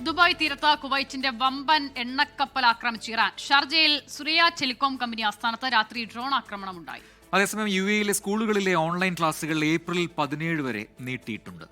Dubai തീരത്ത് കുവൈറ്റിന്റെ വമ്പൻ എണ്ണക്കപ്പൽ ആക്രമിച്ച് ഇറാൻ. ഷാർജയിൽ സുറിയ ടെലികോം കമ്പനി ആസ്ഥാനത്ത് രാത്രി ഡ്രോൺ ആക്രമണം ഉണ്ടായി. അതേസമയം UAE സ്കൂളുകളിലെ ഓൺലൈൻ ക്ലാസുകൾ ഏപ്രിൽ 17 വരെ നീട്ടിയിട്ടുണ്ട്.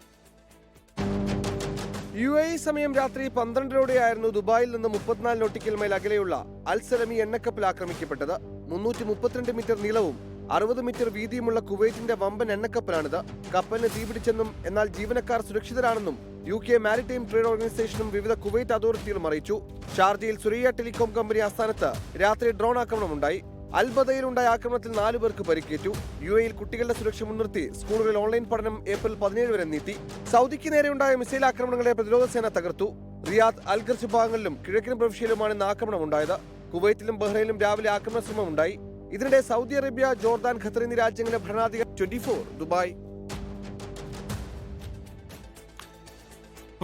UAE സമയം രാത്രി 12-ഓടെയായിരുന്നു ദുബായിൽ നിന്ന് 34 നോട്ടിക്കൽ മൈൽ അകലെയുള്ള അൽ സലമി എണ്ണക്കപ്പൽ ആക്രമിക്കപ്പെട്ടത്. 332 മീറ്റർ നീളവും 60 മീറ്റർ വീതിയുമുള്ള കുവൈറ്റിന്റെ വമ്പൻ എണ്ണക്കപ്പലാണിത്. കപ്പലിന് തീപിടിച്ചെന്നും എന്നാൽ ജീവനക്കാർ സുരക്ഷിതരാണെന്നും UK മാരിടൈം ട്രേഡ് ഓർഗനൈസേഷനും വിവിധ കുവൈറ്റ് അതോറിറ്റികളും അറിയിച്ചു. ഷാർജയിൽ സുറിയ ടെലികോം കമ്പനി ആസ്ഥാനത്ത് രാത്രി ഡ്രോൺ ആക്രമണമുണ്ടായി. അൽബദയിലുണ്ടായ ആക്രമണത്തിൽ 4 പേർക്ക് പരിക്കേറ്റു. UAE കുട്ടികളുടെ സുരക്ഷ മുൻനിർത്തി സ്കൂളുകളിൽ ഓൺലൈൻ പഠനം ഏപ്രിൽ 17 വരെ നീട്ടി. സൗദിക്ക് നേരെയുണ്ടായ മിസൈൽ ആക്രമണങ്ങളെ പ്രതിരോധ സേന തകർത്തു. റിയാദ്, അൽഖർജ് ഭാഗങ്ങളിലും കിഴക്കൻ പ്രവിശ്യയിലുമാണ് ഇന്ന് ആക്രമണം ഉണ്ടായത്. കുവൈറ്റിലും ബഹ്റൈനിലും രാവിലെ ആക്രമണ ശ്രമം ഉണ്ടായി. ഇതിനിടെ സൗദി അറേബ്യ, ജോർദാൻ, ഖത്തർ എന്നീ രാജ്യങ്ങളുടെ ഭരണാധികാരി 24 ദുബായ്.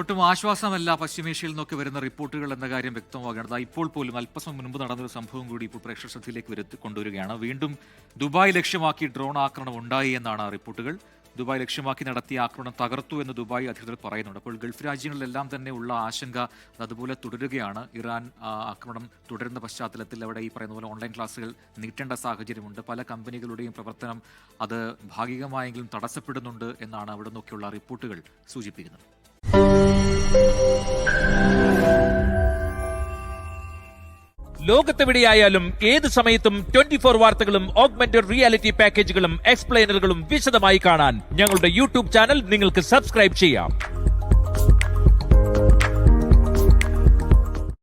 ഒട്ടും ആശ്വാസമല്ല പശ്ചിമേഷ്യയിൽ നിന്നൊക്കെ വരുന്ന റിപ്പോർട്ടുകൾ എന്ന കാര്യം വ്യക്തമാകേണ്ടത്. ഇപ്പോൾ പോലും അല്പസമയം മുൻപ് നടന്നൊരു സംഭവം കൂടി ഇപ്പോൾ പ്രേക്ഷക ശ്രദ്ധയിലേക്ക് കൊണ്ടുവരികയാണ്. വീണ്ടും ദുബായ് ലക്ഷ്യമാക്കി ഡ്രോൺ ആക്രമണം ഉണ്ടായി എന്നാണ് റിപ്പോർട്ടുകൾ. ദുബായ് ലക്ഷ്യമാക്കി നടത്തിയ ആക്രമണം തകർത്തു എന്ന് ദുബായ് അധികൃതർ പറയുന്നുണ്ട്. അപ്പോൾ ഗൾഫ് രാജ്യങ്ങളിലെല്ലാം തന്നെ ഉള്ള ആശങ്ക അതുപോലെ തുടരുകയാണ്. ഇറാൻ ആക്രമണം തുടരുന്ന പശ്ചാത്തലത്തിൽ അവിടെ ഈ പറയുന്ന പോലെ ഓൺലൈൻ ക്ലാസുകൾ നീട്ടേണ്ട സാഹചര്യമുണ്ട്. പല കമ്പനികളുടെയും പ്രവർത്തനം അത് ഭാഗികമായെങ്കിലും തടസ്സപ്പെടുന്നുണ്ട് എന്നാണ് അവിടെ നിന്നൊക്കെയുള്ള റിപ്പോർട്ടുകൾ സൂചിപ്പിക്കുന്നത്. ലോകത്തെവിടെയായാലും ഏത് സമയത്തും 24 വാർത്തകളും ഓഗ്മെന്റഡ് റിയാലിറ്റി പാക്കേജുകളും എക്സ്പ്ലെയിനറുകളും വിശദമായി കാണാൻ ഞങ്ങളുടെ YouTube ചാനൽ നിങ്ങൾക്ക് സബ്സ്ക്രൈബ് ചെയ്യാം.